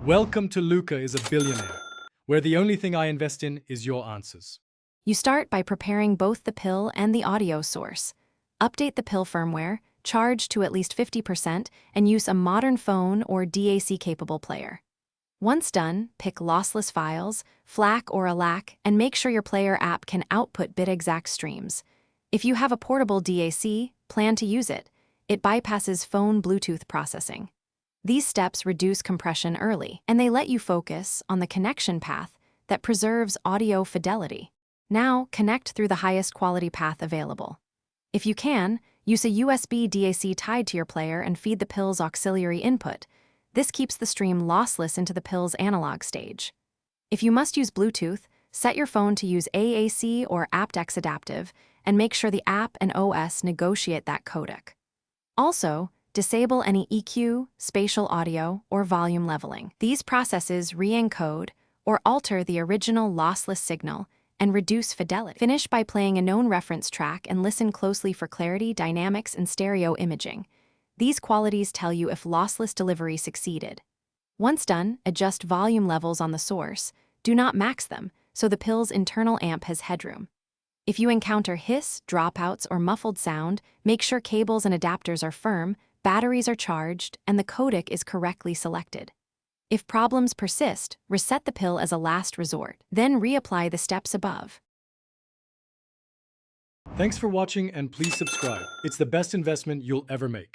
Welcome to Luca is a Billionaire, where the only thing I invest in is your answers. You start by preparing both the pill and the audio source. Update the pill firmware, charge to at least 50%, and use a modern phone or DAC-capable player. Once done, pick lossless files, FLAC or ALAC, and make sure your player app can output bit-exact streams. If you have a portable DAC, plan to use it. It bypasses phone Bluetooth processing. These steps reduce compression early, and they let you focus on the connection path that preserves audio fidelity. Now, connect through the highest quality path available. If you can, use a USB DAC tied to your player and feed the pill's auxiliary input. This keeps the stream lossless into the pill's analog stage. If you must use Bluetooth, set your phone to use AAC or aptX adaptive and make sure the app and OS negotiate that codec. Also, disable any EQ, spatial audio, or volume leveling. These processes re-encode or alter the original lossless signal and reduce fidelity. Finish by playing a known reference track and listen closely for clarity, dynamics, and stereo imaging. These qualities tell you if lossless delivery succeeded. Once done, adjust volume levels on the source. Do not max them, so the pill's internal amp has headroom. If you encounter hiss, dropouts, or muffled sound, make sure cables and adapters are firm, batteries are charged, and the codec is correctly selected. If problems persist, reset the pill as a last resort, then reapply the steps above. Thanks for watching and please subscribe. It's the best investment you'll ever make.